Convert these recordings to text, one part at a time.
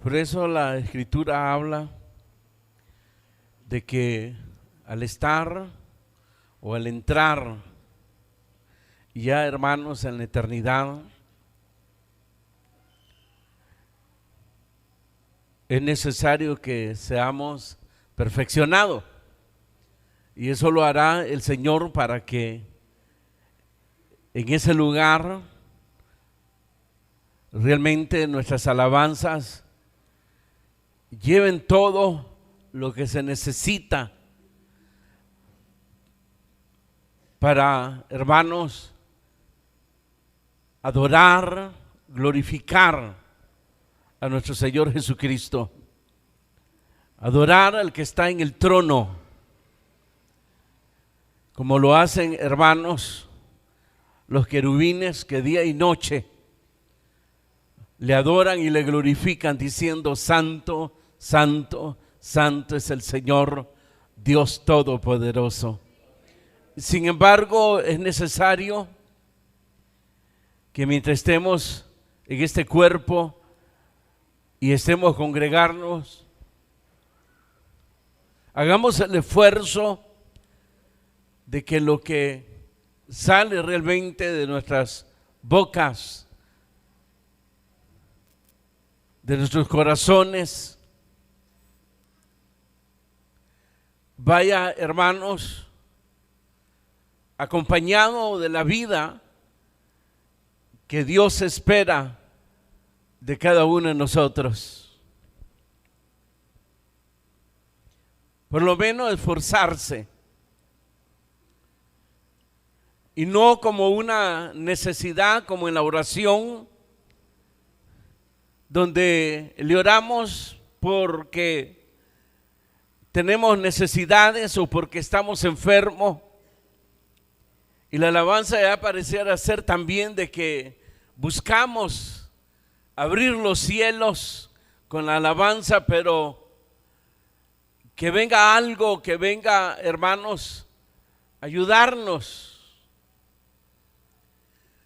Por eso la Escritura habla de que al estar o al entrar ya, hermanos, en la eternidad, es necesario que seamos perfeccionados. Y eso lo hará el Señor para que en ese lugar realmente nuestras alabanzas lleven todo lo que se necesita para, hermanos, adorar, glorificar a nuestro Señor Jesucristo, adorar al que está en el trono, como lo hacen, hermanos, los querubines que día y noche le adoran y le glorifican diciendo: Santo, Santo, Santo es el Señor Dios Todopoderoso. Sin embargo, es necesario que mientras estemos en este cuerpo y estemos congregarnos, hagamos el esfuerzo de que lo que sale realmente de nuestras bocas, de nuestros corazones, vaya, hermanos, acompañado de la vida que Dios espera de cada uno de nosotros. Por lo menos esforzarse, y no como una necesidad, como en la oración, donde le oramos porque tenemos necesidades o porque estamos enfermos. Y la alabanza ya pareciera ser también de que buscamos abrir los cielos con la alabanza, pero que venga algo, que venga, hermanos, ayudarnos,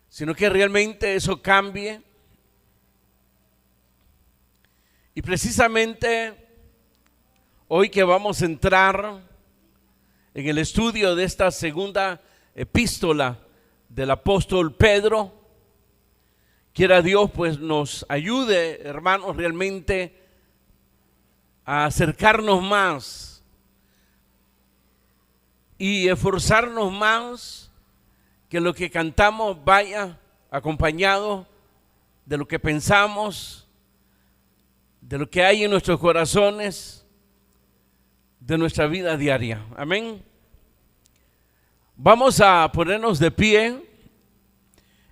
sino que realmente eso cambie. Y precisamente hoy que vamos a entrar en el estudio de esta segunda epístola del apóstol Pedro, quiera Dios pues nos ayude, hermanos, realmente a acercarnos más y esforzarnos más, que lo que cantamos vaya acompañado de lo que pensamos, de lo que hay en nuestros corazones, de nuestra vida diaria. Amén. Vamos a ponernos de pie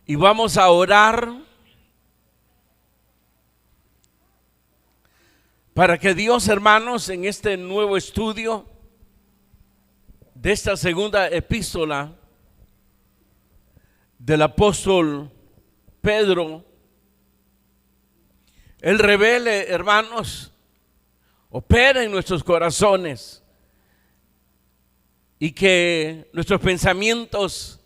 y vamos a orar para que Dios, hermanos, en este nuevo estudio de esta segunda epístola del apóstol Pedro, Él revele, hermanos, opera en nuestros corazones, y que nuestros pensamientos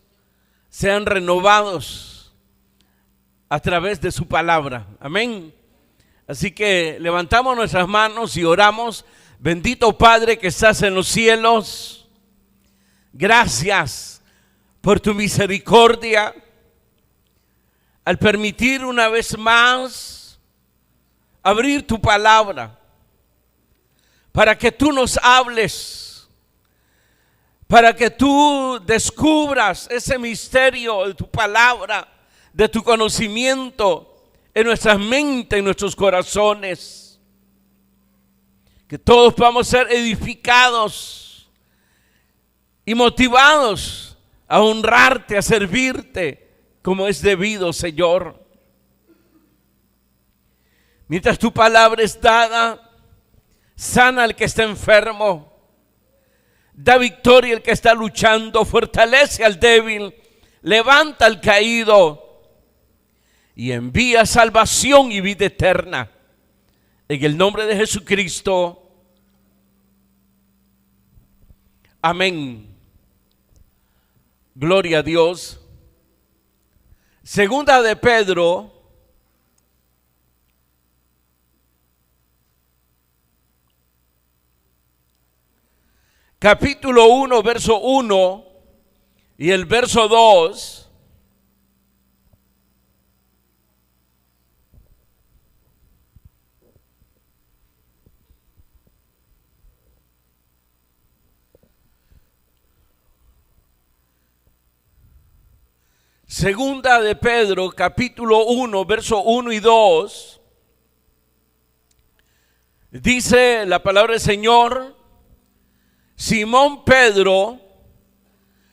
sean renovados a través de su palabra. Amén. Así que levantamos nuestras manos y oramos. Bendito Padre que estás en los cielos, gracias por tu misericordia al permitir una vez más abrir tu palabra para que tú nos hables, para que tú descubras ese misterio de tu palabra, de tu conocimiento en nuestras mentes, en nuestros corazones. Que todos podamos ser edificados y motivados a honrarte, a servirte como es debido, Señor. Mientras tu palabra es dada, sana al que está enfermo, da victoria al que está luchando, fortalece al débil, levanta al caído y envía salvación y vida eterna. En el nombre de Jesucristo. Amén. Gloria a Dios. Segunda de Pedro, capítulo 1, verso 1 y el verso 2. Segunda de Pedro, capítulo 1, verso 1 y 2, dice la palabra del Señor: Simón Pedro,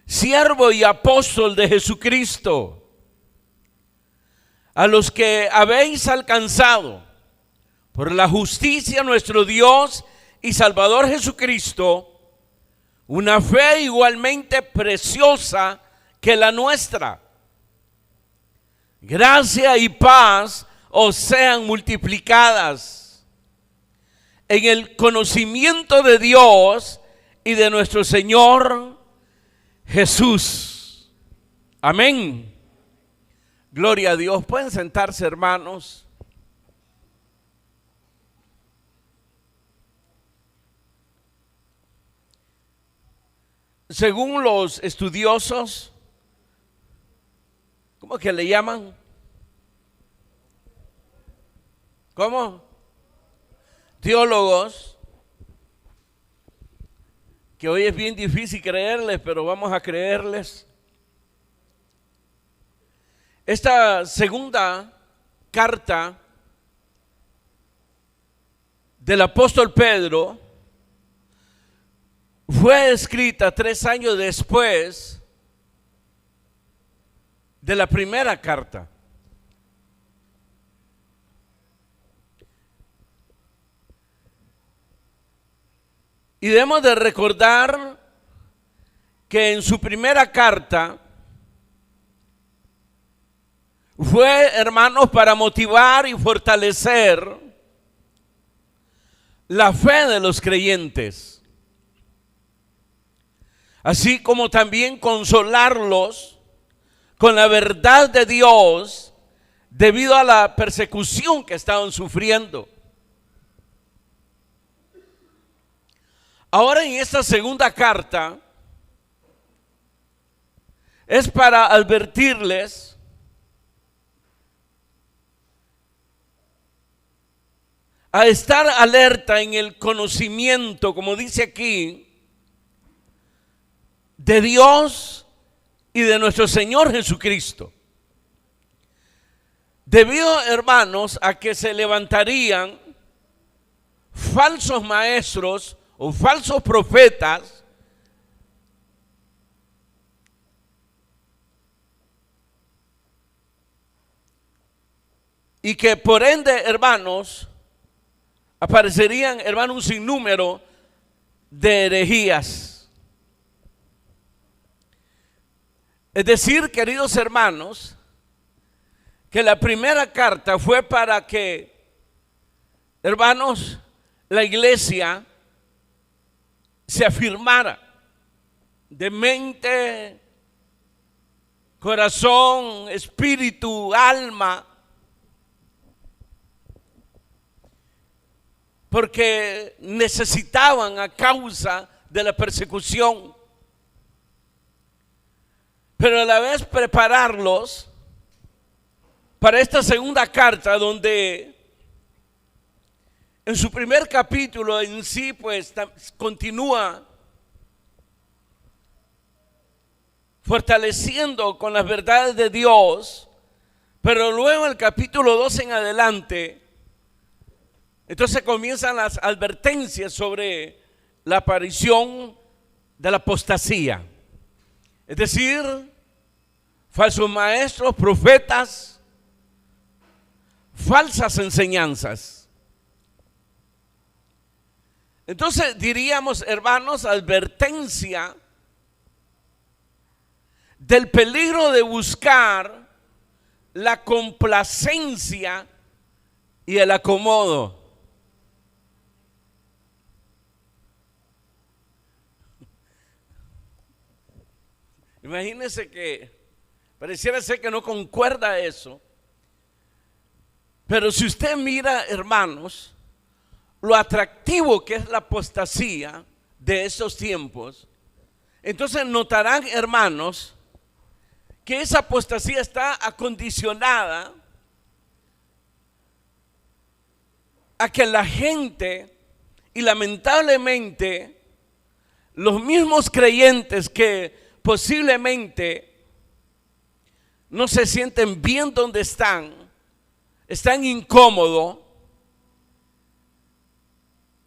siervo y apóstol de Jesucristo, a los que habéis alcanzado por la justicia de nuestro Dios y Salvador Jesucristo, una fe igualmente preciosa que la nuestra. Gracia y paz os sean multiplicadas en el conocimiento de Dios y de nuestro Señor Jesús. Amén. Gloria a Dios. Pueden sentarse, hermanos. Según los estudiosos, ¿cómo que le llaman? ¿Cómo? Teólogos, que hoy es bien difícil creerles, pero vamos a creerles. Esta segunda carta del apóstol Pedro fue escrita 3 años después de la primera carta. Y debemos de recordar que en su primera carta fue, hermanos, para motivar y fortalecer la fe de los creyentes, así como también consolarlos con la verdad de Dios debido a la persecución que estaban sufriendo. Ahora en esta segunda carta es para advertirles a estar alerta en el conocimiento, como dice aquí, de Dios y de nuestro Señor Jesucristo. Debido, hermanos, a que se levantarían falsos maestros o falsos profetas y que por ende, hermanos, aparecerían, hermanos, un sinnúmero de herejías. Es decir, queridos hermanos, que la primera carta fue para que, hermanos, la iglesia se afirmara de mente, corazón, espíritu, alma, porque necesitaban a causa de la persecución, pero a la vez prepararlos para esta segunda carta, donde en su primer capítulo en sí pues continúa fortaleciendo con las verdades de Dios, pero luego en el capítulo 2 en adelante, entonces comienzan las advertencias sobre la aparición de la apostasía. Es decir, falsos maestros, profetas, falsas enseñanzas. Entonces diríamos, hermanos, advertencia del peligro de buscar la complacencia y el acomodo. Imagínense que pareciera ser que no concuerda eso, pero si usted mira, hermanos, lo atractivo que es la apostasía, de estos tiempos, entonces notarán, hermanos, que esa apostasía está acondicionada a que la gente, y lamentablemente los mismos creyentes que posiblemente no se sienten bien donde están incómodos,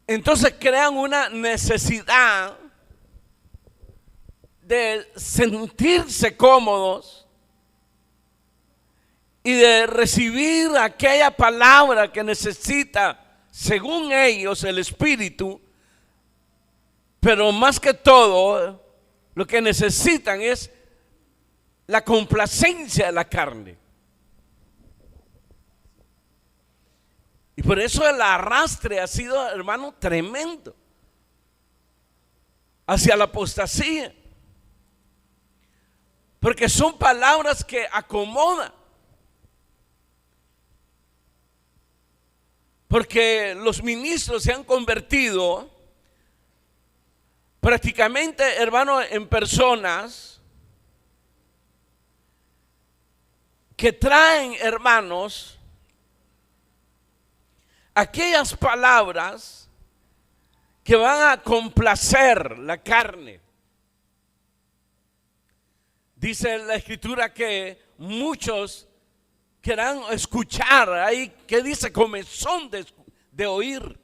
entonces crean una necesidad de sentirse cómodos y de recibir aquella palabra que necesita, según ellos, el Espíritu. Pero más que todo, lo que necesitan es la complacencia de la carne. Y por eso el arrastre ha sido, hermano, tremendo hacia la apostasía. Porque son palabras que acomodan. Porque los ministros se han convertido prácticamente, hermano, en personas que traen, hermanos, aquellas palabras que van a complacer la carne. Dice la Escritura que muchos querrán escuchar, ahí que dice comezón de oír.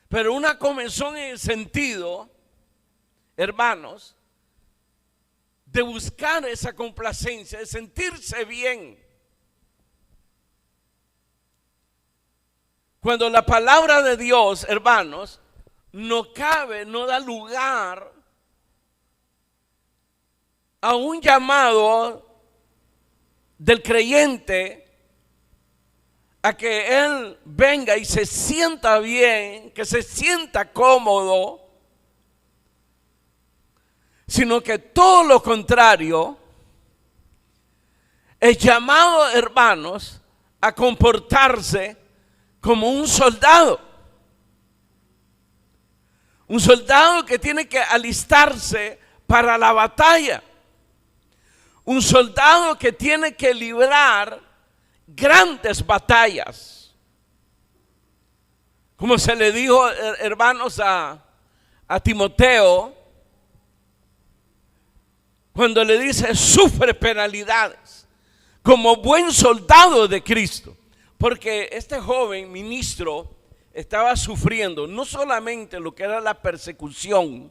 Pero una comezón en el sentido, hermanos, de buscar esa complacencia, de sentirse bien. Cuando la palabra de Dios, hermanos, no cabe, no da lugar a un llamado del creyente a que él venga y se sienta bien, que se sienta cómodo, sino que todo lo contrario, es llamado, hermanos, a comportarse como un soldado. Un soldado que tiene que alistarse para la batalla. Un soldado que tiene que librar grandes batallas. Como se le dijo, hermanos, a Timoteo, cuando le dice sufre penalidades como buen soldado de Cristo. Porque este joven ministro estaba sufriendo no solamente lo que era la persecución,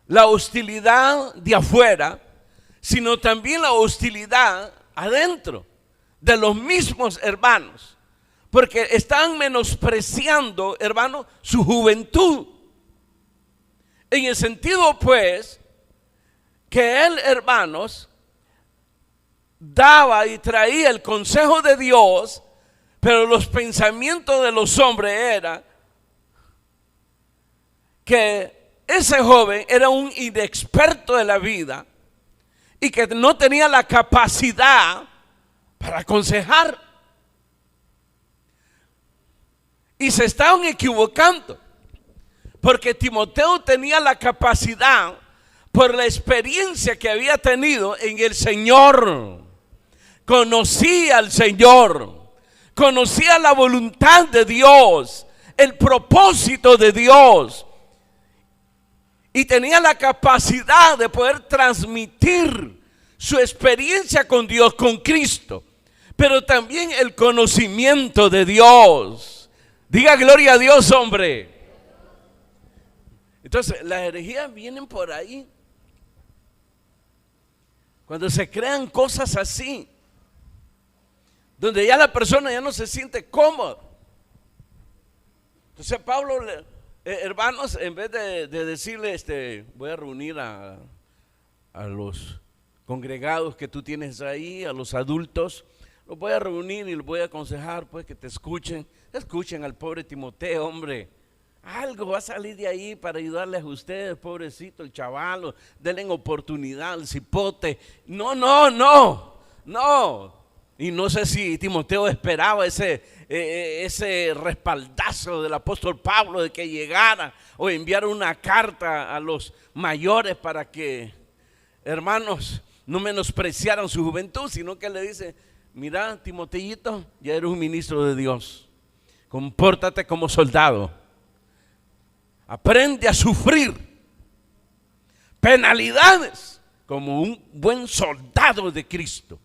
la hostilidad de afuera, sino también la hostilidad adentro de los mismos hermanos, porque están menospreciando, hermano, su juventud. En el sentido, pues, que él, hermanos, daba y traía el consejo de Dios, pero los pensamientos de los hombres eran que ese joven era un inexperto de la vida y que no tenía la capacidad para aconsejar. Y se estaban equivocando, porque Timoteo tenía la capacidad por la experiencia que había tenido en el Señor. Conocía al Señor, conocía la voluntad de Dios, el propósito de Dios, y tenía la capacidad de poder transmitir su experiencia con Dios, con Cristo, pero también el conocimiento de Dios. Diga gloria a Dios, hombre. Entonces, las herejías vienen por ahí. Cuando se crean cosas así, donde ya la persona ya no se siente cómoda. Entonces Pablo, hermanos, en vez de decirle, voy a reunir a los congregados que tú tienes ahí, a los adultos, los voy a reunir y los voy a aconsejar, pues, que te escuchen al pobre Timoteo, hombre. Algo va a salir de ahí para ayudarles a ustedes, pobrecito el chaval, denle oportunidad al cipote. No. Y no sé si Timoteo esperaba ese respaldazo del apóstol Pablo de que llegara o enviara una carta a los mayores para que, hermanos, no menospreciaran su juventud, sino que le dice: mira, Timoteito, ya eres un ministro de Dios, compórtate como soldado, aprende a sufrir penalidades como un buen soldado de Cristo.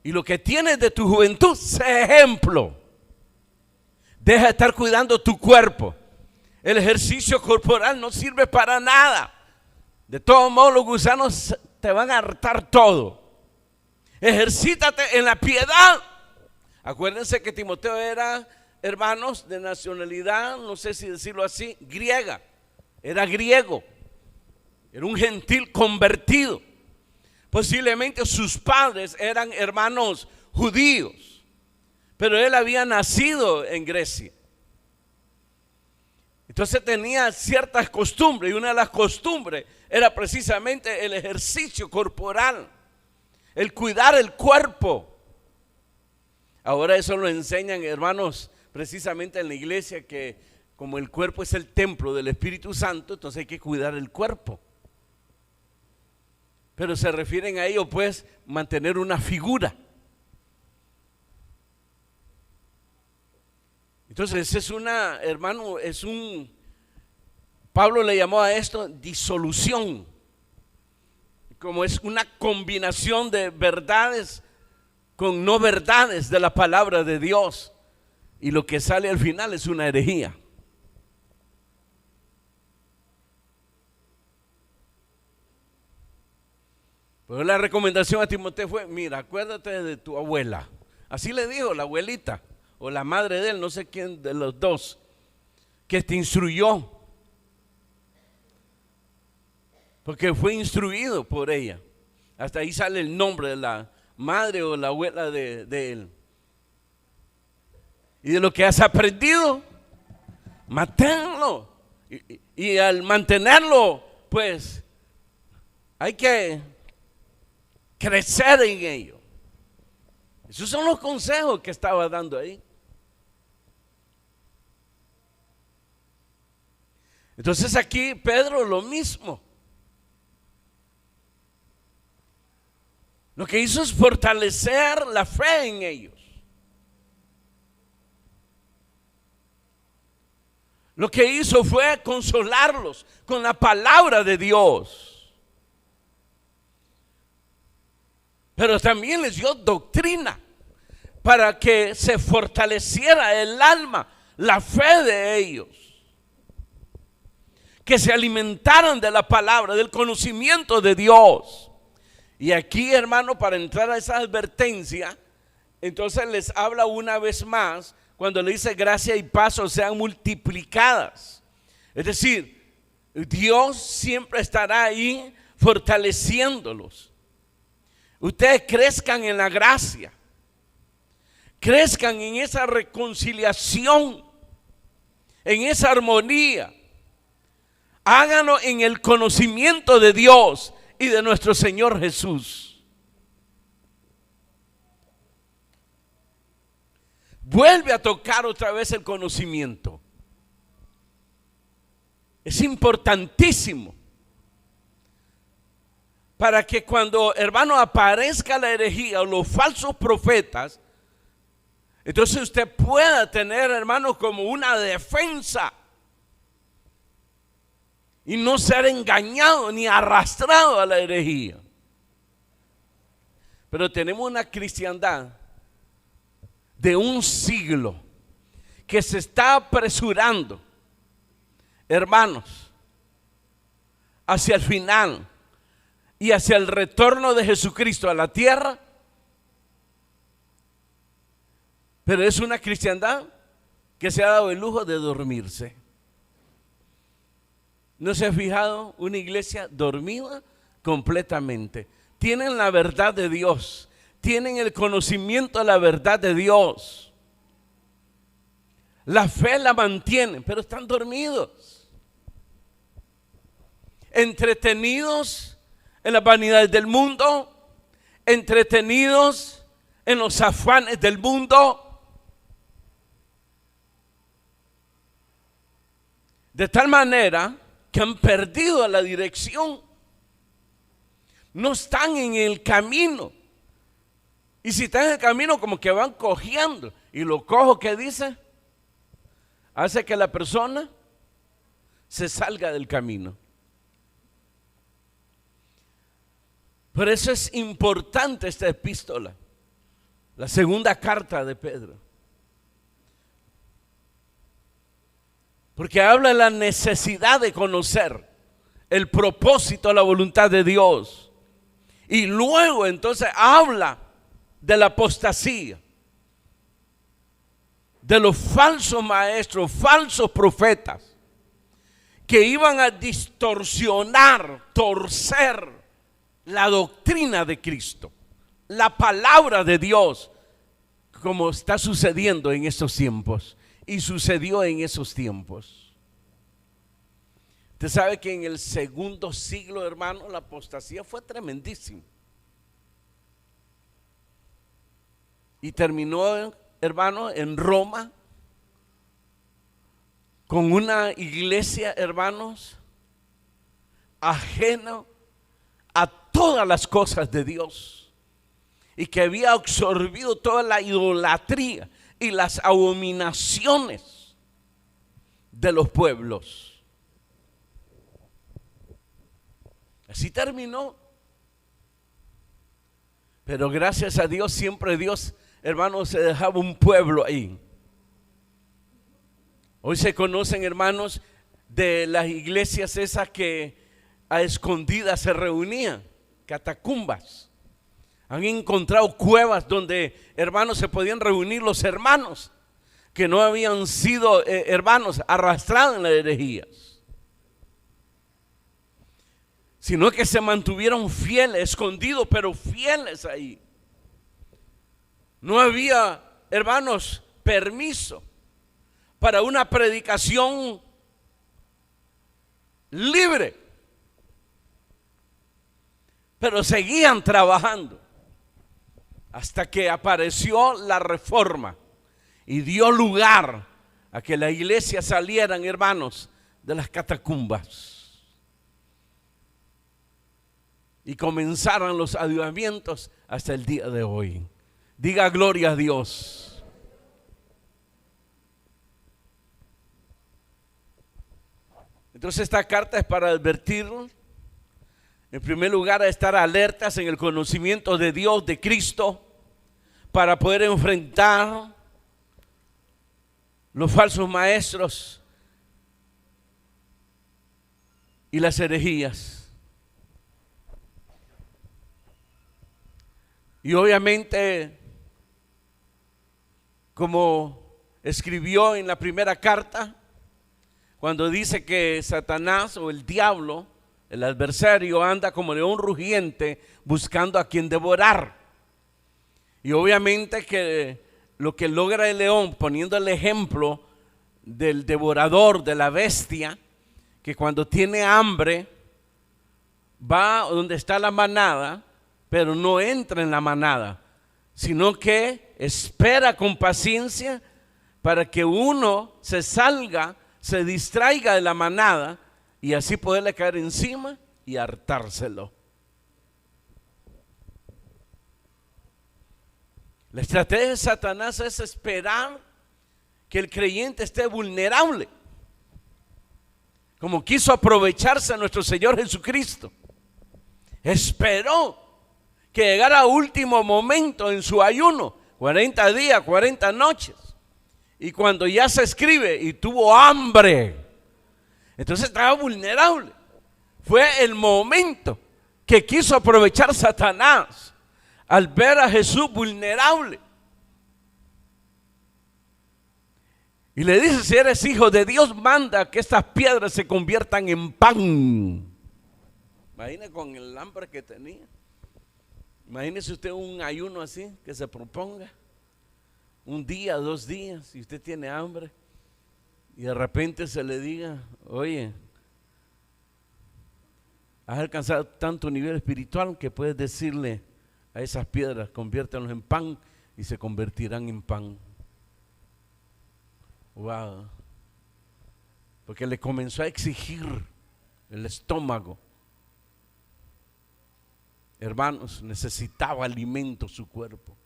Y lo que tienes de tu juventud, sé ejemplo. Deja de estar cuidando tu cuerpo. El ejercicio corporal no sirve para nada. De todos modos, los gusanos te van a hartar todo. Ejercítate en la piedad. Acuérdense que Timoteo era, hermanos, de nacionalidad, no sé si decirlo así, griega. Era griego. Era un gentil convertido. Posiblemente sus padres eran hermanos judíos, pero él había nacido en Grecia. Entonces tenía ciertas costumbres, y una de las costumbres era precisamente el ejercicio corporal, el cuidar el cuerpo. Ahora eso lo enseñan, hermanos, precisamente en la iglesia, que como el cuerpo es el templo del Espíritu Santo, entonces hay que cuidar el cuerpo. Pero se refieren a ello, pues, mantener una figura. Entonces es una, hermano, Pablo le llamó a esto disolución. Como es una combinación de verdades con no verdades de la palabra de Dios. Y lo que sale al final es una herejía. Pero la recomendación a Timoteo fue: mira, acuérdate de tu abuela. Así le dijo la abuelita o la madre de él, no sé quién de los dos, que te instruyó, porque fue instruido por ella. Hasta ahí sale el nombre de la madre o la abuela de él. Y de lo que has aprendido, manténlo. Y al mantenerlo, pues hay que crecer en ello. Esos son los consejos que estaba dando ahí. Entonces aquí Pedro lo mismo. Lo que hizo es fortalecer la fe en ellos. Lo que hizo fue consolarlos con la palabra de Dios. Pero también les dio doctrina para que se fortaleciera el alma, la fe de ellos. Que se alimentaran de la palabra, del conocimiento de Dios. Y aquí, hermano, para entrar a esa advertencia, entonces les habla una vez más cuando le dice: gracia y paz os sean multiplicadas. Es decir, Dios siempre estará ahí fortaleciéndolos. Ustedes crezcan en la gracia, crezcan en esa reconciliación, en esa armonía. Háganlo en el conocimiento de Dios y de nuestro Señor Jesús. Vuelve a tocar otra vez el conocimiento. Es importantísimo para que cuando, hermano, aparezca la herejía o los falsos profetas, entonces usted pueda tener, hermano, como una defensa y no ser engañado ni arrastrado a la herejía. Pero tenemos una cristiandad de un siglo que se está apresurando, hermanos, hacia el final y hacia el retorno de Jesucristo a la tierra. Pero es una cristiandad que se ha dado el lujo de dormirse. ¿No se ha fijado una iglesia dormida completamente? Tienen la verdad de Dios, tienen el conocimiento de la verdad de Dios, la fe la mantienen, pero están dormidos, entretenidos en las vanidades del mundo, entretenidos en los afanes del mundo, de tal manera que han perdido la dirección, no están en el camino, y si están en el camino como que van cojeando, y lo cojo que dice, hace que la persona se salga del camino. Por eso es importante esta epístola, la segunda carta de Pedro, porque habla de la necesidad de conocer el propósito, la voluntad de Dios, y luego entonces habla de la apostasía, de los falsos maestros, falsos profetas, que iban a distorsionar, torcer la doctrina de Cristo, la palabra de Dios, como está sucediendo en estos tiempos y sucedió en esos tiempos. Usted sabe que en el segundo siglo, hermano, la apostasía fue tremendísima. Y terminó, hermano, en Roma, con una iglesia, hermanos, ajena a todas las cosas de Dios, y que había absorbido toda la idolatría y las abominaciones de los pueblos. Así terminó. Pero gracias a Dios, siempre Dios, hermanos, se dejaba un pueblo ahí. Hoy se conocen, hermanos, de las iglesias esas que a escondidas se reunían, catacumbas. Han encontrado cuevas donde, hermanos, se podían reunir los hermanos que no habían sido, hermanos, arrastrados en las herejías, sino que se mantuvieron fieles, escondidos, pero fieles ahí. No había, hermanos, permiso para una predicación libre, pero seguían trabajando hasta que apareció la Reforma y dio lugar a que la iglesia salieran, hermanos, de las catacumbas y comenzaran los avivamientos hasta el día de hoy. Diga gloria a Dios. Entonces esta carta es para advertirnos, en primer lugar, a estar alertas en el conocimiento de Dios, de Cristo, para poder enfrentar los falsos maestros y las herejías. Y obviamente, como escribió en la primera carta, cuando dice que Satanás o el diablo, el adversario, anda como león rugiente buscando a quien devorar. Y obviamente que lo que logra el león, poniendo el ejemplo del devorador, de la bestia, que cuando tiene hambre va donde está la manada, pero no entra en la manada, sino que espera con paciencia para que uno se salga, se distraiga de la manada y así poderle caer encima y hartárselo. La estrategia de Satanás es esperar que el creyente esté vulnerable, como quiso aprovecharse a nuestro Señor Jesucristo. Esperó que llegara a último momento en su ayuno, 40 días, 40 noches, y cuando ya se escribe y tuvo hambre, entonces estaba vulnerable. Fue el momento que quiso aprovechar Satanás al ver a Jesús vulnerable. Y le dice: si eres hijo de Dios, manda que estas piedras se conviertan en pan. Imagine con el hambre que tenía. Imagínese usted un ayuno así, que se proponga un día, 2 días, si usted tiene hambre, y de repente se le diga: oye, has alcanzado tanto nivel espiritual que puedes decirle a esas piedras: conviértanlos en pan. y se convertirán en pan. Wow. Porque le comenzó a exigir el estómago. Hermanos, necesitaba alimento su cuerpo.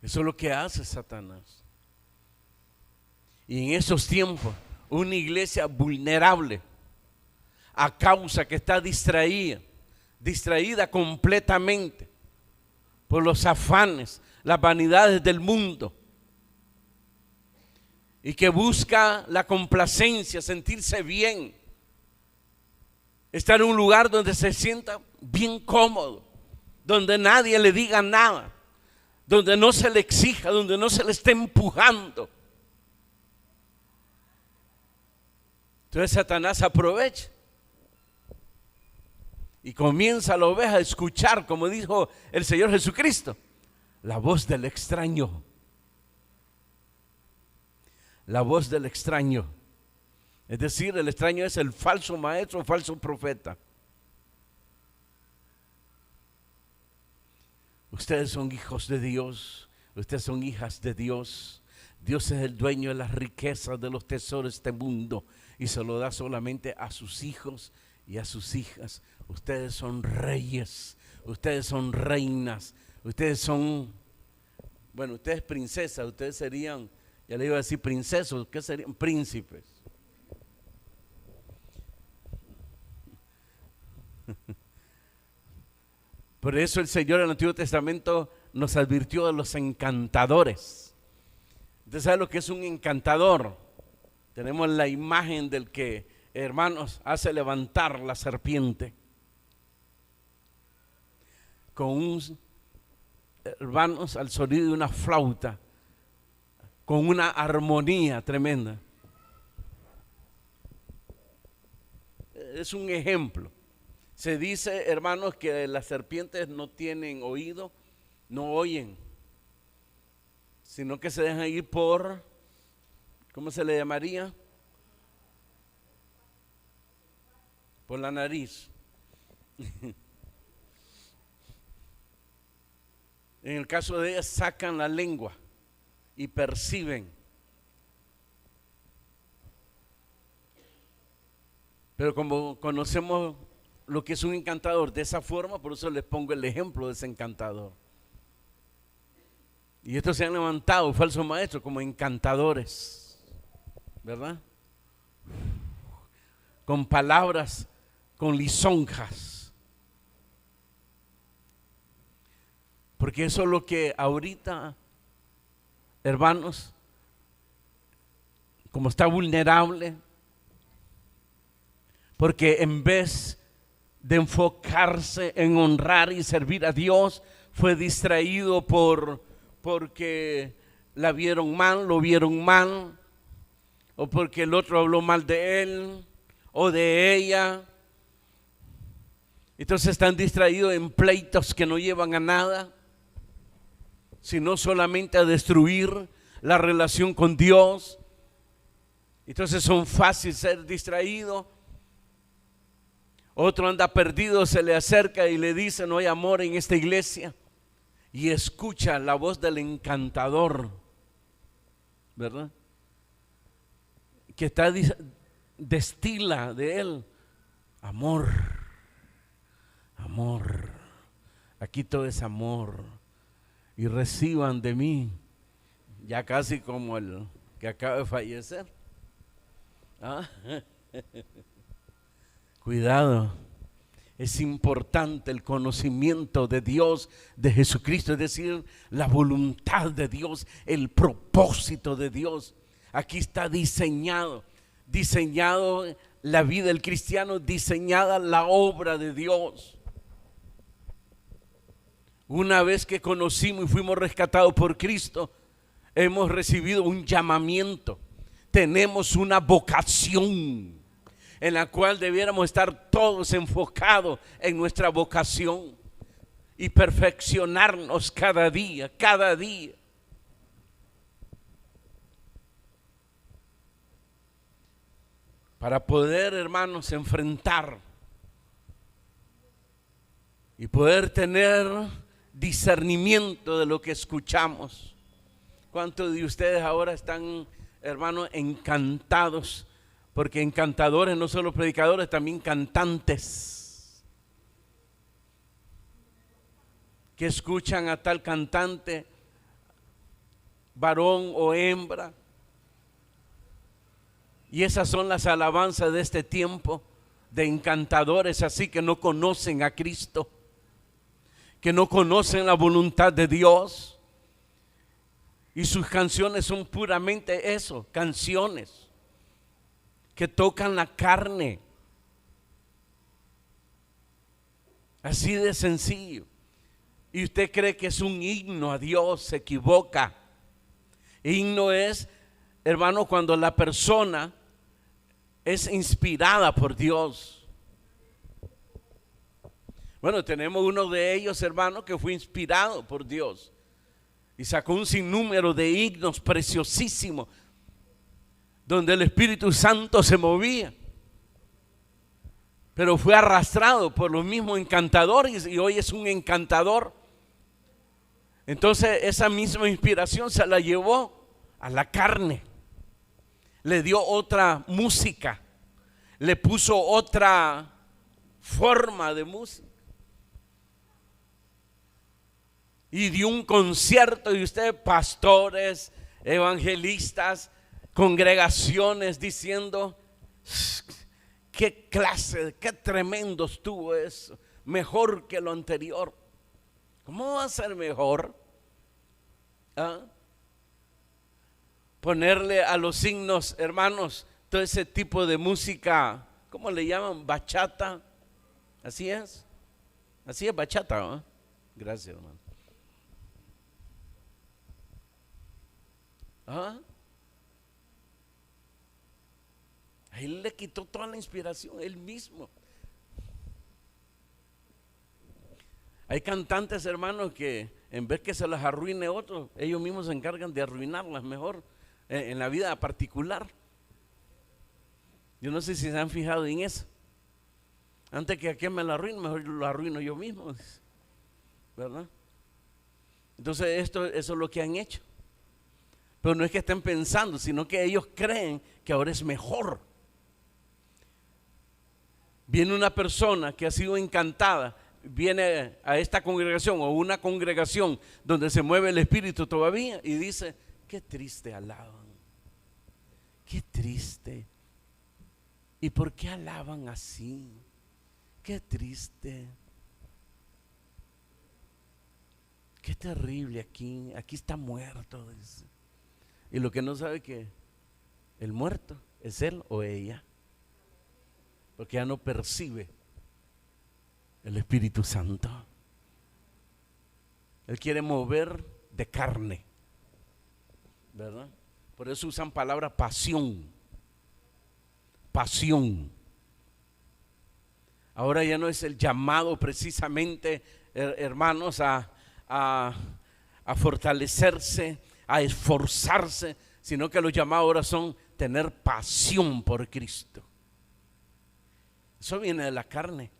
Eso es lo que hace Satanás. Y en esos tiempos, una iglesia vulnerable, a causa que está distraída completamente por los afanes, las vanidades del mundo, y que busca la complacencia, sentirse bien, estar en un lugar donde se sienta bien cómodo, donde nadie le diga nada, donde no se le exija, donde no se le esté empujando. Entonces Satanás aprovecha y comienza la oveja a escuchar, como dijo el Señor Jesucristo, la voz del extraño. La voz del extraño. Es decir, el extraño es el falso maestro, el falso profeta. Ustedes son hijos de Dios, ustedes son hijas de Dios. Dios es el dueño de las riquezas, de los tesoros de este mundo, y se lo da solamente a sus hijos y a sus hijas. Ustedes son reyes, ustedes son reinas, ustedes son, bueno, ustedes princesas, ustedes serían, ya le iba a decir princesos, ¿qué serían? Príncipes. Por eso el Señor en el Antiguo Testamento nos advirtió de los encantadores. ¿Usted sabe lo que es un encantador? Tenemos la imagen del que, hermanos, hace levantar la serpiente con hermanos, al sonido de una flauta, con una armonía tremenda. Es un ejemplo. Se dice, hermanos, que las serpientes no tienen oído, no oyen, sino que se dejan ir por, ¿cómo se le llamaría? Por la nariz. En el caso de ellas, sacan la lengua y perciben. Pero como conocemos lo que es un encantador de esa forma, por eso les pongo el ejemplo de ese encantador. Y estos se han levantado, falsos maestros, como encantadores, ¿verdad? Con palabras, con lisonjas. Porque eso es lo que ahorita, hermanos, como está vulnerable, porque en vez de enfocarse en honrar y servir a Dios, fue distraído porque la vieron mal, lo vieron mal, o porque el otro habló mal de él o de ella. Entonces están distraídos en pleitos que no llevan a nada, sino solamente a destruir la relación con Dios. Entonces son fáciles ser distraídos. Otro anda perdido, se le acerca y le dice: no hay amor en esta iglesia, y escucha la voz del encantador, ¿verdad? Que destila de él amor, amor. Aquí todo es amor, y reciban de mí, ya casi como el que acaba de fallecer. ¿Ah? Cuidado, es importante el conocimiento de Dios, de Jesucristo, es decir, la voluntad de Dios, el propósito de Dios. Aquí está diseñado la vida del cristiano, diseñada la obra de Dios. Una vez que conocimos y fuimos rescatados por Cristo, hemos recibido un llamamiento, tenemos una vocación en la cual debiéramos estar todos enfocados en nuestra vocación y perfeccionarnos cada día, cada día. Para poder, hermanos, enfrentar y poder tener discernimiento de lo que escuchamos. ¿Cuántos de ustedes ahora están, hermanos, encantados? Porque encantadores, no solo predicadores, también cantantes, que escuchan a tal cantante, varón o hembra. Y esas son las alabanzas de este tiempo, de encantadores así que no conocen a Cristo, que no conocen la voluntad de Dios. Y sus canciones son puramente eso, canciones que tocan la carne. Así de sencillo. Y usted cree que es un himno a Dios, se equivoca. Himno es, hermano, cuando la persona es inspirada por Dios. Bueno, tenemos uno de ellos, hermano, que fue inspirado por Dios y sacó un sinnúmero de himnos preciosísimos donde el Espíritu Santo se movía, pero fue arrastrado por los mismos encantadores y hoy es un encantador. Entonces esa misma inspiración se la llevó a la carne, le dio otra música, le puso otra forma de música y dio un concierto. Y ustedes, pastores, evangelistas, congregaciones, diciendo: qué clase, qué tremendo estuvo eso, mejor que lo anterior. ¿Cómo va a ser mejor? ¿Ah? Ponerle a los signos, hermanos, todo ese tipo de música, ¿cómo le llaman? Bachata. Así es bachata, ¿no? Gracias, hermano. ¿Ah? Él le quitó toda la inspiración, él mismo. Hay cantantes, hermanos, que en vez que se las arruine otro, ellos mismos se encargan de arruinarlas mejor en la vida particular. Yo no sé si se han fijado en eso. Antes que aquel me la arruine, mejor lo arruino yo mismo, ¿verdad? Entonces eso es lo que han hecho. Pero no es que estén pensando, sino que ellos creen que ahora es mejor. Viene una persona que ha sido encantada, viene a esta congregación o una congregación donde se mueve el Espíritu todavía y dice: qué triste alaban, qué triste. ¿Y por qué alaban así? Qué triste, qué terrible aquí está muerto, dice. Y lo que no sabe que el muerto es él o ella, porque ya no percibe el Espíritu Santo. Él quiere mover de carne, ¿verdad? Por eso usan palabra pasión. Pasión. Ahora ya no es el llamado precisamente, hermanos, a fortalecerse, a esforzarse, sino que los llamados ahora son tener pasión por Cristo. Eso viene de la carne.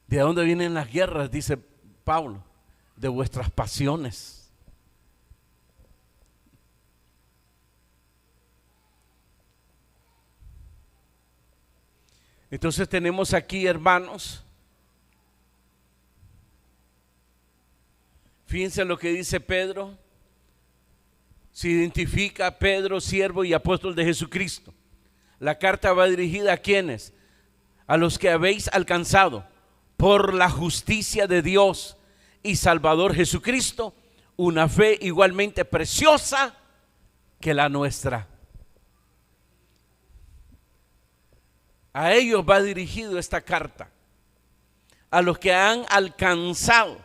¿De dónde vienen las guerras? Dice Pablo: de vuestras pasiones. Entonces tenemos aquí, hermanos, fíjense lo que dice Pedro. Se identifica a Pedro, siervo y apóstol de Jesucristo. La carta va dirigida a quienes: a los que habéis alcanzado por la justicia de Dios y Salvador Jesucristo una fe igualmente preciosa que la nuestra. A ellos va dirigido esta carta, a los que han alcanzado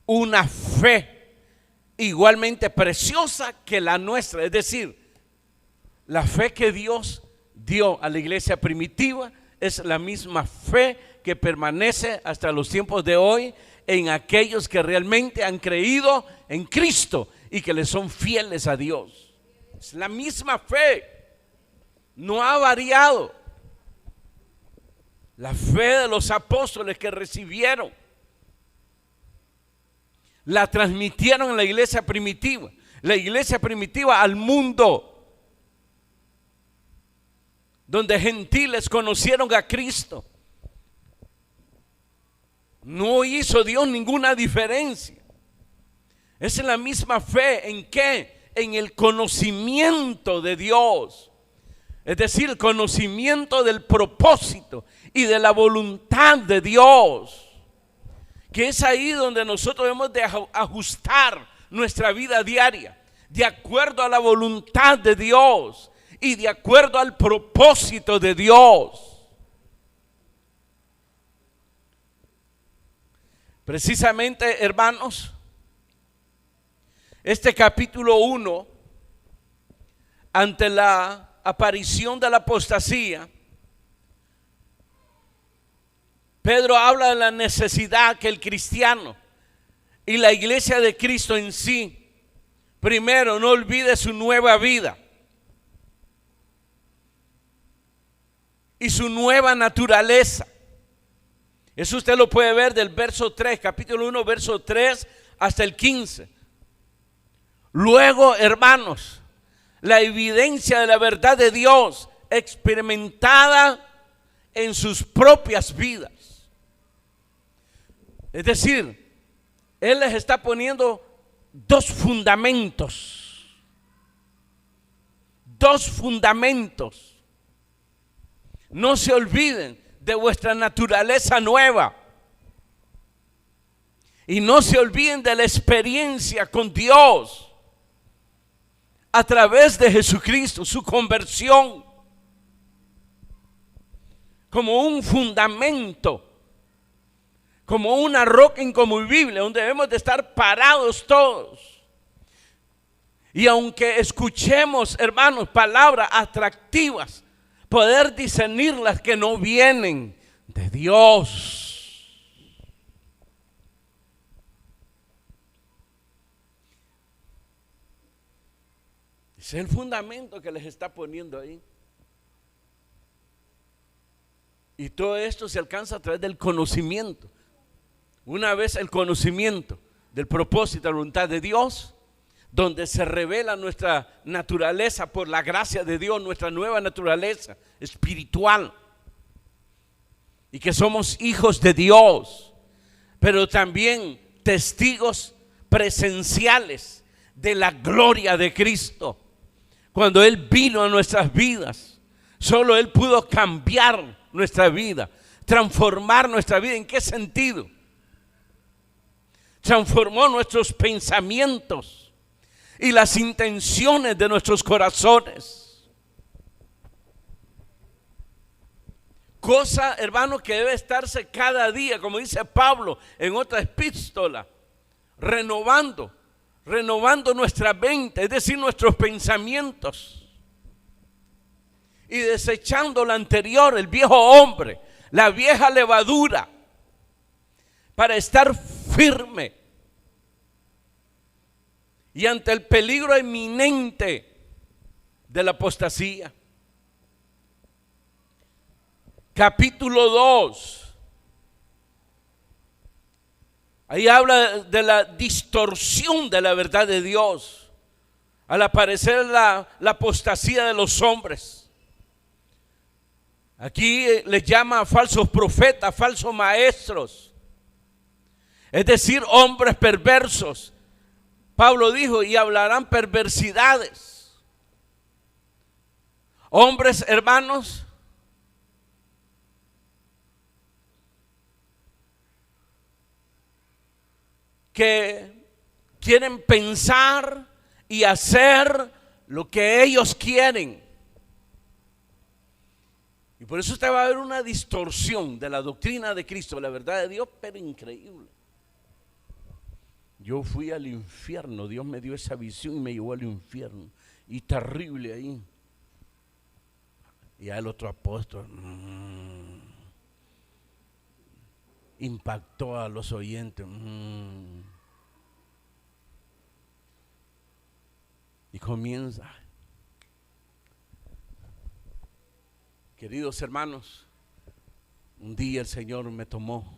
una fe igualmente preciosa que la nuestra. Es decir, la fe que Dios dio a la iglesia primitiva es la misma fe que permanece hasta los tiempos de hoy en aquellos que realmente han creído en Cristo y que le son fieles a Dios. Es la misma fe, no ha variado. La fe de los apóstoles que recibieron, la transmitieron en la iglesia primitiva. La iglesia primitiva al mundo, donde gentiles conocieron a Cristo. No hizo Dios ninguna diferencia. Es la misma fe. ¿En qué? En el conocimiento de Dios. Es decir, el conocimiento del propósito y de la voluntad de Dios. Que es ahí donde nosotros debemos de ajustar nuestra vida diaria, de acuerdo a la voluntad de Dios y de acuerdo al propósito de Dios. Precisamente, hermanos, este capítulo 1, ante la aparición de la apostasía, Pedro habla de la necesidad que el cristiano y la iglesia de Cristo en sí, primero, no olvide su nueva vida y su nueva naturaleza. Eso usted lo puede ver del verso 3, capítulo 1, verso 3 hasta el 15. Luego, hermanos, la evidencia de la verdad de Dios experimentada en sus propias vidas. Es decir, Él les está poniendo dos fundamentos. Dos fundamentos. No se olviden de vuestra naturaleza nueva. Y no se olviden de la experiencia con Dios a través de Jesucristo, su conversión, como un fundamento, como una roca inconmovible, donde debemos de estar parados todos. Y aunque escuchemos, hermanos, palabras atractivas, poder discernir las que no vienen de Dios. Ese es el fundamento que les está poniendo ahí. Y todo esto se alcanza a través del conocimiento. Una vez el conocimiento del propósito y la voluntad de Dios, donde se revela nuestra naturaleza por la gracia de Dios, nuestra nueva naturaleza espiritual, y que somos hijos de Dios, pero también testigos presenciales de la gloria de Cristo. Cuando Él vino a nuestras vidas, solo Él pudo cambiar nuestra vida, transformar nuestra vida. ¿En qué sentido? Transformó nuestros pensamientos y las intenciones de nuestros corazones. Cosa, hermano, que debe estarse cada día, como dice Pablo en otra epístola, renovando nuestra mente, es decir, nuestros pensamientos, y desechando lo anterior, el viejo hombre, la vieja levadura, para estar firme y ante el peligro inminente de la apostasía. Capítulo 2. Ahí habla de la distorsión de la verdad de Dios al aparecer la apostasía de los hombres. Aquí les llama falsos profetas, falsos maestros, es decir, hombres perversos. Pablo dijo, y hablarán perversidades. Hombres, hermanos, que quieren pensar y hacer lo que ellos quieren. Y por eso usted va a ver una distorsión de la doctrina de Cristo, de la verdad de Dios, pero increíble. Yo fui al infierno, Dios me dio esa visión y me llevó al infierno. Y terrible ahí. Y el otro apóstol impactó a los oyentes. Y comienza. Queridos hermanos, Un día el Señor me tomó,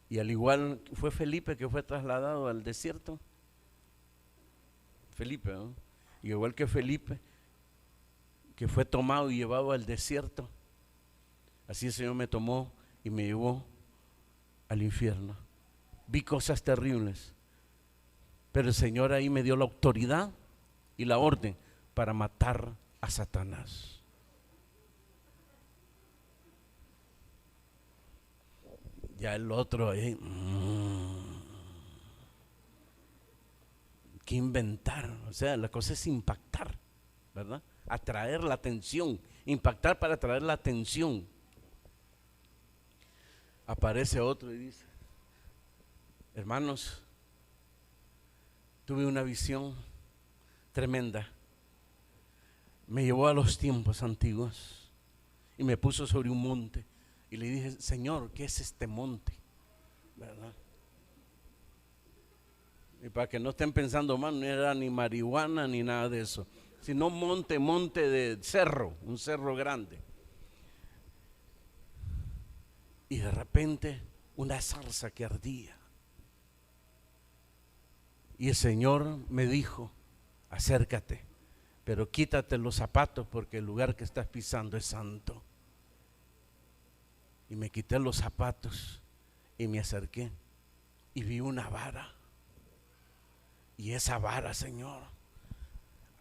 y al igual fue Felipe que fue trasladado al desierto. Felipe, ¿no? Y igual que Felipe, que fue tomado y llevado al desierto, así el Señor me tomó y me llevó al infierno. Vi cosas terribles, pero el Señor ahí me dio la autoridad y la orden para matar a Satanás. Ya el otro ahí, ¿qué inventar? O sea, la cosa es impactar, ¿verdad? Atraer la atención, impactar para atraer la atención. Aparece otro y dice: hermanos, tuve una visión tremenda. Me llevó a los tiempos antiguos y me puso sobre un monte. Y le dije: Señor, ¿qué es este monte? ¿Verdad? Y para que no estén pensando mal, no era ni marihuana ni nada de eso, sino monte de cerro, un cerro grande. Y de repente una zarza que ardía. Y el Señor me dijo: acércate, pero quítate los zapatos porque el lugar que estás pisando es santo. Y me quité los zapatos y me acerqué y vi una vara. Y esa vara, Señor,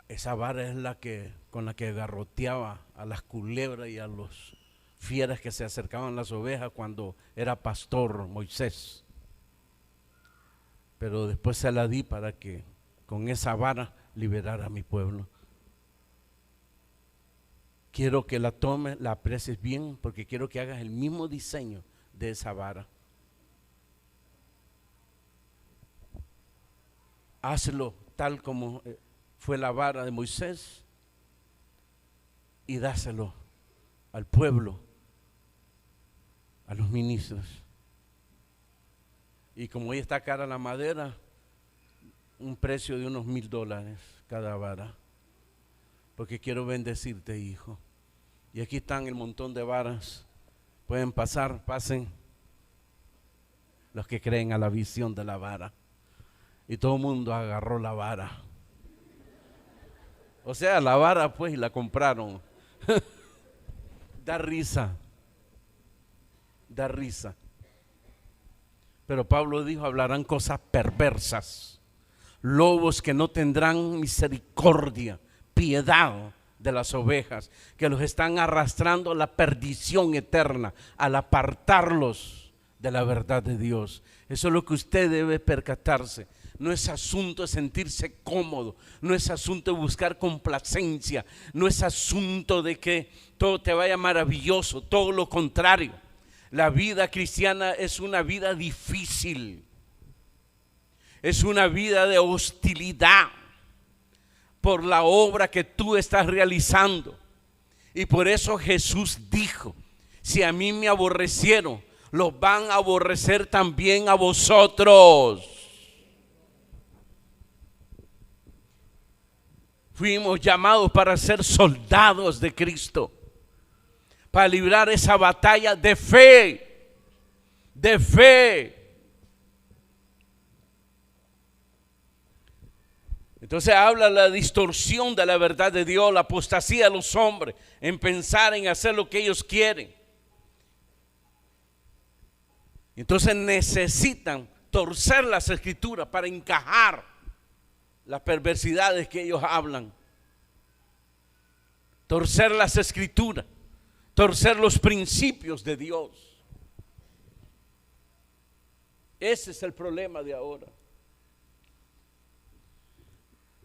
esa vara es la que con la que garroteaba a las culebras y a los fieras que se acercaban a las ovejas cuando era pastor Moisés. Pero después se la di para que con esa vara liberara a mi pueblo. Quiero que la tomes, la aprecies bien, porque quiero que hagas el mismo diseño de esa vara. Hazlo tal como fue la vara de Moisés y dáselo al pueblo, a los ministros. Y como hoy está cara la madera, un precio de unos $1,000 cada vara, porque quiero bendecirte, hijo. Y aquí están el montón de varas. Pueden pasar, pasen los que creen a la visión de la vara. Y todo el mundo agarró la vara. O sea, la vara pues, y la compraron. Da risa. Da risa. Pero Pablo dijo: hablarán cosas perversas, lobos que no tendrán misericordia, piedad de las ovejas, que los están arrastrando a la perdición eterna al apartarlos de la verdad de Dios. Eso es lo que usted debe percatarse. No es asunto de sentirse cómodo, no es asunto de buscar complacencia, no es asunto de que todo te vaya maravilloso, todo lo contrario. La vida cristiana es una vida difícil, es una vida de hostilidad por la obra que tú estás realizando. Y por eso Jesús dijo: si a mí me aborrecieron, los van a aborrecer también a vosotros. Fuimos llamados para ser soldados de Cristo, para librar esa batalla de fe, de fe. Entonces habla la distorsión de la verdad de Dios, la apostasía de los hombres en pensar en hacer lo que ellos quieren. Entonces necesitan torcer las escrituras para encajar las perversidades que ellos hablan. Torcer las escrituras, torcer los principios de Dios. Ese es el problema de ahora.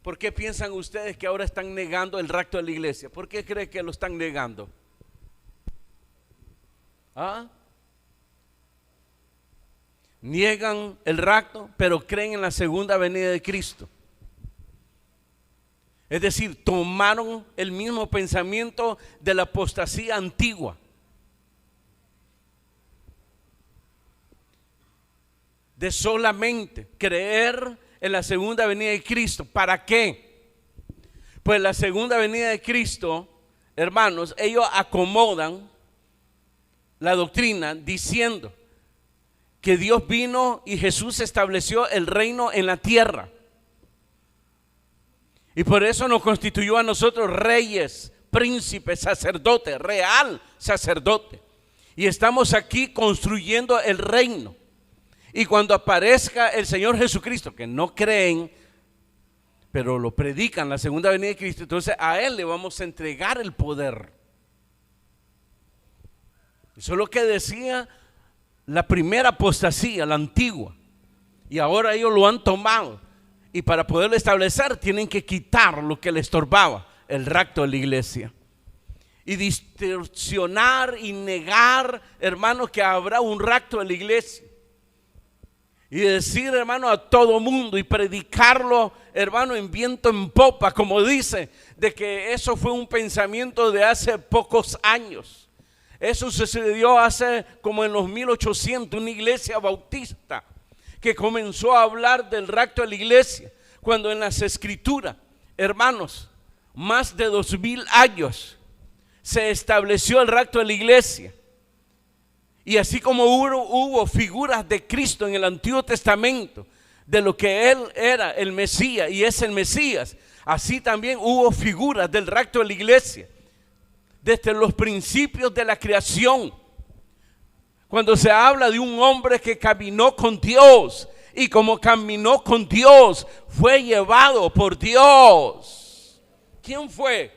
¿Por qué piensan ustedes que ahora están negando el rapto de la iglesia? ¿Por qué creen que lo están negando? ¿Ah? Niegan el rapto, pero creen en la segunda venida de Cristo. Es decir, tomaron el mismo pensamiento de la apostasía antigua. De solamente creer en la segunda venida de Cristo. ¿Para qué? Pues la segunda venida de Cristo, hermanos, ellos acomodan la doctrina diciendo que Dios vino y Jesús estableció el reino en la tierra. Y por eso nos constituyó a nosotros reyes, príncipes, sacerdotes, real sacerdote. Y estamos aquí construyendo el reino. Y cuando aparezca el Señor Jesucristo, que no creen, pero lo predican, la segunda venida de Cristo, entonces a Él le vamos a entregar el poder. Eso es lo que decía la primera apostasía, la antigua. Y ahora ellos lo han tomado. Y para poderlo establecer tienen que quitar lo que le estorbaba, el rapto de la iglesia. Y distorsionar y negar, hermanos, que habrá un rapto de la iglesia. Y decir, hermano, a todo mundo y predicarlo, hermano, en viento en popa, como dice, de que eso fue un pensamiento de hace pocos años. Eso sucedió hace como en los 1800, una iglesia bautista que comenzó a hablar del rapto de la iglesia, cuando en las escrituras, hermanos, más de 2000 años se estableció el rapto de la iglesia. Y así como hubo figuras de Cristo en el Antiguo Testamento, de lo que Él era el Mesías y es el Mesías, así también hubo figuras del rapto de la iglesia, desde los principios de la creación. Cuando se habla de un hombre que caminó con Dios, y como caminó con Dios, fue llevado por Dios. ¿Quién fue?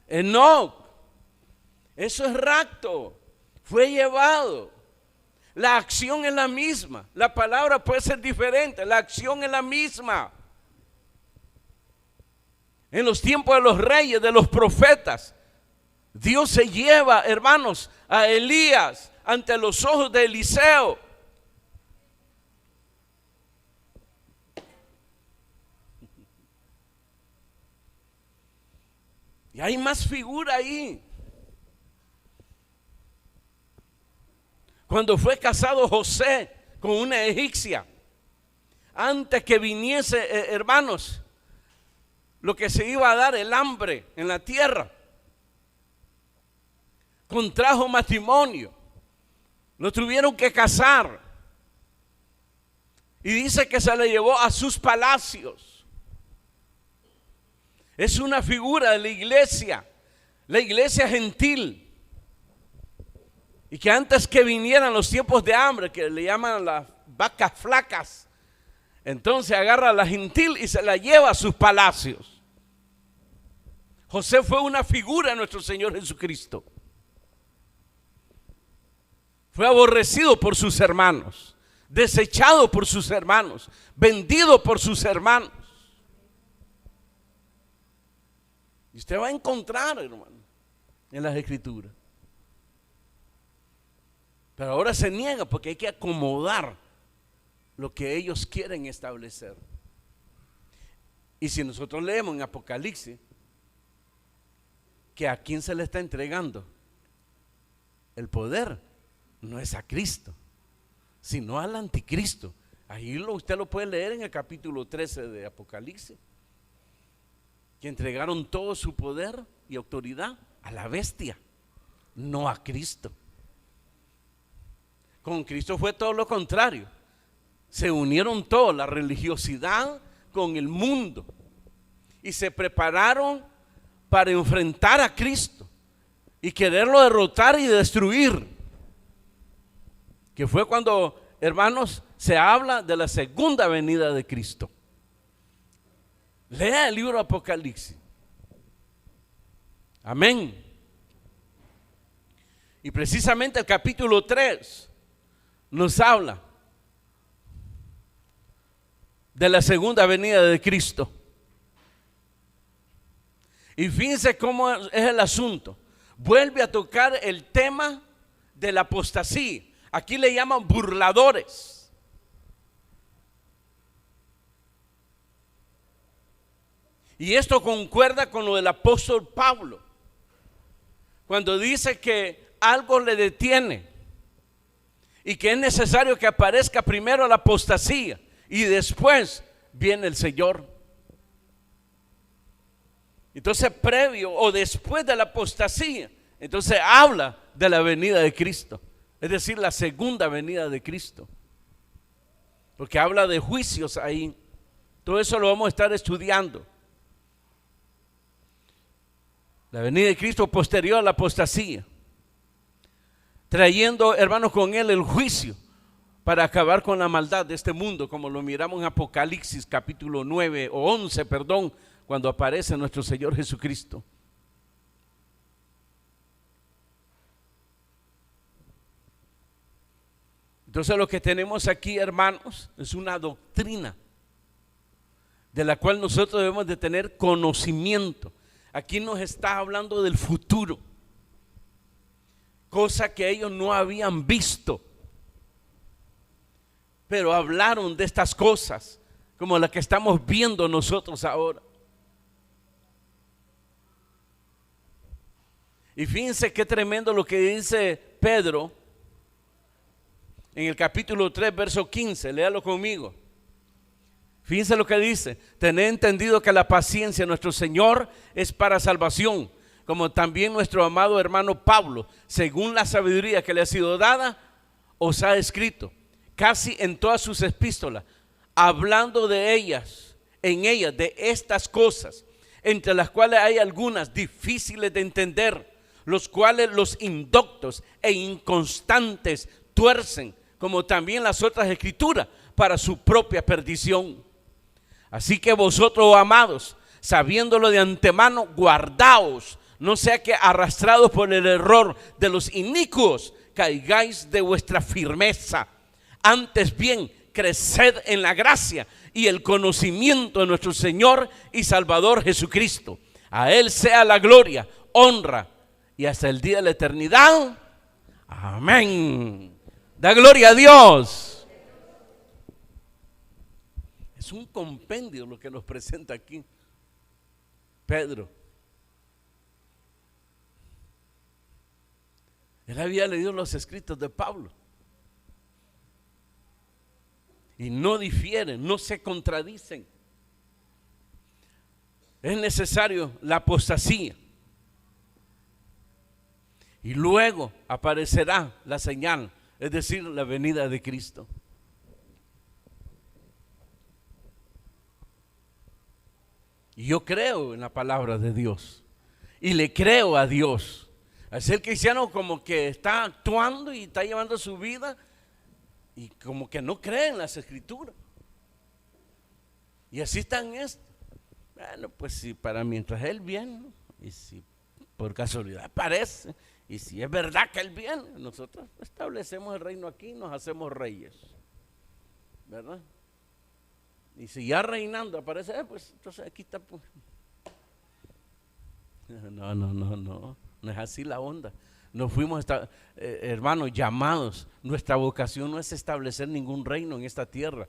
Enoc. Eso es rapto, fue llevado. La acción es la misma, la palabra puede ser diferente, la acción es la misma. En los tiempos de los reyes, de los profetas, Dios se lleva, hermanos, a Elías ante los ojos de Eliseo. Y hay más figura ahí. Cuando fue casado José con una egipcia, antes que viniese, hermanos, lo que se iba a dar, el hambre en la tierra, contrajo matrimonio, lo tuvieron que casar, y dice que se le llevó a sus palacios. Es una figura de la iglesia gentil. Y que antes que vinieran los tiempos de hambre, que le llaman las vacas flacas, entonces agarra a la gentil y se la lleva a sus palacios. José fue una figura de nuestro Señor Jesucristo. Fue aborrecido por sus hermanos, desechado por sus hermanos, vendido por sus hermanos. Y usted va a encontrar, hermano, en las Escrituras. Pero ahora se niega porque hay que acomodar lo que ellos quieren establecer. Y si nosotros leemos en Apocalipsis, que a quién se le está entregando el poder, no es a Cristo, sino al anticristo. Ahí usted lo puede leer en el capítulo 13 de Apocalipsis, que entregaron todo su poder y autoridad a la bestia, no a Cristo. Con Cristo fue todo lo contrario. Se unieron todos, la religiosidad con el mundo, y se prepararon para enfrentar a Cristo y quererlo derrotar y destruir. Que fue cuando, hermanos, se habla de la segunda venida de Cristo. Lea el libro de Apocalipsis. Amén. Y precisamente el capítulo 3 nos habla de la segunda venida de Cristo. Y fíjense cómo es el asunto. Vuelve a tocar el tema de la apostasía. Aquí le llaman burladores. Y esto concuerda con lo del apóstol Pablo, cuando dice que algo le detiene y que es necesario que aparezca primero la apostasía y después viene el Señor. Entonces, previo o después de la apostasía Entonces habla de la venida de Cristo, es decir, la segunda venida de Cristo, porque habla de juicios ahí. Todo eso lo vamos a estar estudiando. La venida de Cristo posterior a la apostasía, trayendo, hermanos, con él el juicio para acabar con la maldad de este mundo, como lo miramos en Apocalipsis capítulo 9 o 11, perdón, cuando aparece nuestro Señor Jesucristo. Entonces lo que tenemos aquí, hermanos, es una doctrina de la cual nosotros debemos de tener conocimiento. Aquí nos está hablando del futuro, cosa que ellos no habían visto, pero hablaron de estas cosas como las que estamos viendo nosotros ahora. Y fíjense qué tremendo lo que dice Pedro en el capítulo 3, verso 15, léalo conmigo. Fíjense lo que dice: tened entendido que la paciencia de nuestro Señor es para salvación, como también nuestro amado hermano Pablo, según la sabiduría que le ha sido dada, os ha escrito, casi en todas sus epístolas, hablando de ellas, de estas cosas, entre las cuales hay algunas difíciles de entender, los cuales los indoctos e inconstantes tuercen, como también las otras escrituras, para su propia perdición. Así que vosotros, amados, sabiéndolo de antemano, guardaos, no sea que arrastrados por el error de los inicuos, caigáis de vuestra firmeza. Antes bien, creced en la gracia y el conocimiento de nuestro Señor y Salvador Jesucristo. A Él sea la gloria, honra y hasta el día de la eternidad. Amén. Da gloria a Dios. Es un compendio lo que nos presenta aquí Pedro. Él había leído los escritos de Pablo y no difieren, no se contradicen. Es necesario la apostasía y luego aparecerá la señal, es decir, la venida de Cristo. Y yo creo en la palabra de Dios y le creo a Dios. Es el cristiano como que está actuando y está llevando su vida y como que no cree en las escrituras. Y así está en esto. Bueno, pues si para mientras Él viene, y si por casualidad aparece, y si es verdad que Él viene, nosotros establecemos el reino aquí y nos hacemos reyes, ¿verdad? Y si ya reinando aparece, pues entonces aquí está. Pues. No es así la onda. No fuimos, hermanos, llamados. Nuestra vocación no es establecer ningún reino en esta tierra.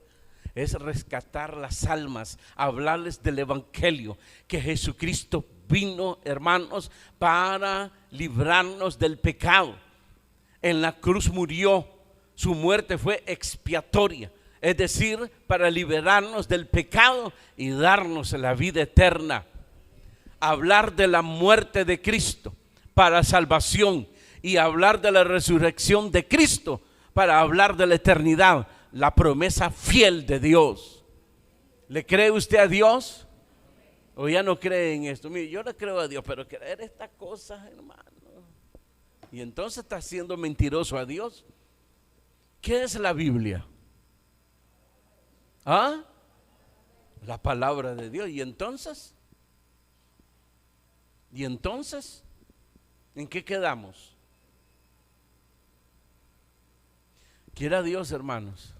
Es rescatar las almas, hablarles del evangelio, que Jesucristo vino, hermanos, para librarnos del pecado. En la cruz murió, su muerte fue expiatoria, es decir, para liberarnos del pecado y darnos la vida eterna. Hablar de la muerte de Cristo para salvación y hablar de la resurrección de Cristo para hablar de la eternidad, la promesa fiel de Dios. ¿Le cree usted a Dios? ¿O ya no cree en esto? Mire, yo le creo a Dios, pero creer estas cosas, hermano, y entonces está siendo mentiroso a Dios. ¿Qué es la Biblia? ¿Ah? La palabra de Dios. ¿Y entonces? ¿En qué quedamos? Quiera Dios, hermanos,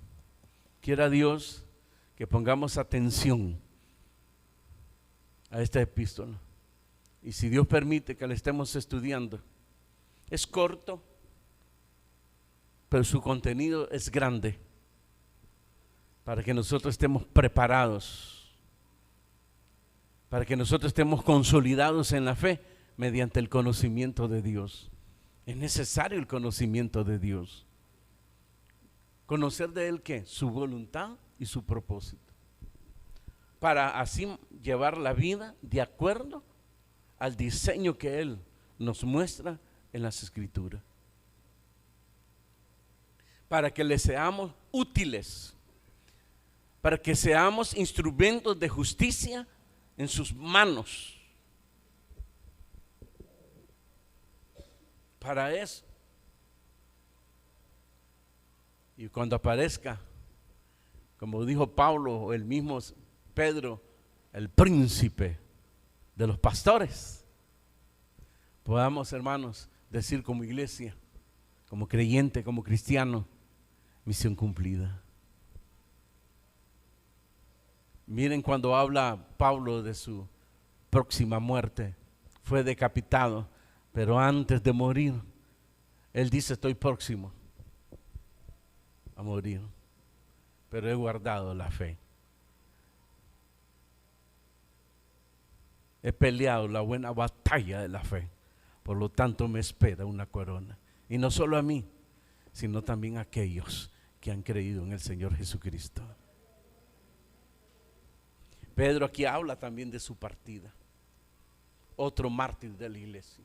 quiera Dios que pongamos atención a esta epístola. Y si Dios permite que la estemos estudiando, es corto, pero su contenido es grande, para que nosotros estemos preparados, para que nosotros estemos consolidados en la fe mediante el conocimiento de Dios. Es necesario el conocimiento de Dios. Conocer de Él, ¿qué? Su voluntad y su propósito, para así llevar la vida de acuerdo al diseño que Él nos muestra en las Escrituras, para que le seamos útiles, para que seamos instrumentos de justicia en sus manos. Para eso. Y cuando aparezca, como dijo Pablo o el mismo Pedro, el príncipe de los pastores, podamos, hermanos, decir como iglesia, como creyente, como cristiano: misión cumplida. Miren, cuando habla Pablo de su próxima muerte, fue decapitado, pero antes de morir, él dice: estoy próximo a morir, pero he guardado la fe. He peleado la buena batalla de la fe, por lo tanto me espera una corona. Y no solo a mí, sino también a aquellos que han creído en el Señor Jesucristo. Pedro aquí habla también de su partida, otro mártir de la iglesia,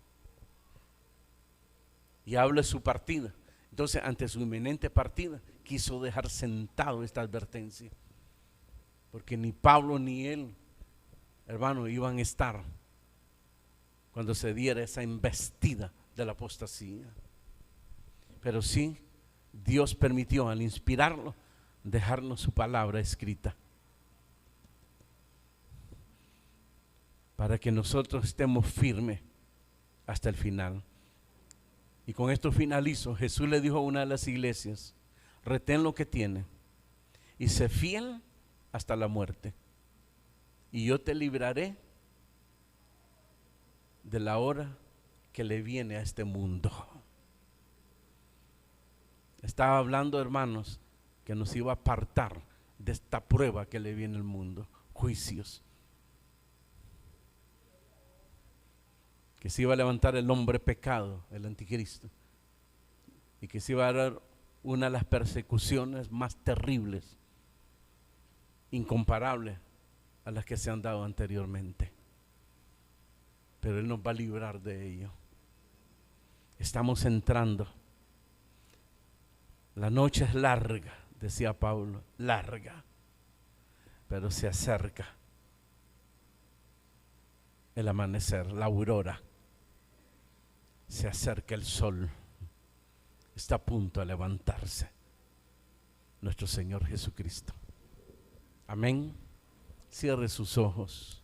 y habla de su partida. Entonces, ante su inminente partida, quiso dejar sentado esta advertencia, porque ni Pablo ni él, hermano, iban a estar cuando se diera esa embestida de la apostasía. Pero sí, Dios permitió, al inspirarlo, dejarnos su palabra escrita, para que nosotros estemos firmes hasta el final. Y con esto finalizo. Jesús le dijo a una de las iglesias: retén lo que tiene y sé fiel hasta la muerte, y yo te libraré de la hora que le viene a este mundo. Estaba hablando, hermanos, que nos iba a apartar de esta prueba que le viene al mundo, juicios, que se iba a levantar el hombre pecado, el anticristo, y que se iba a dar una de las persecuciones más terribles, incomparables a las que se han dado anteriormente. Pero Él nos va a librar de ello. Estamos entrando. La noche es larga, decía Pablo, larga, pero se acerca el amanecer, la aurora. Se acerca el sol, está a punto de levantarse nuestro Señor Jesucristo. Amén. Cierre sus ojos.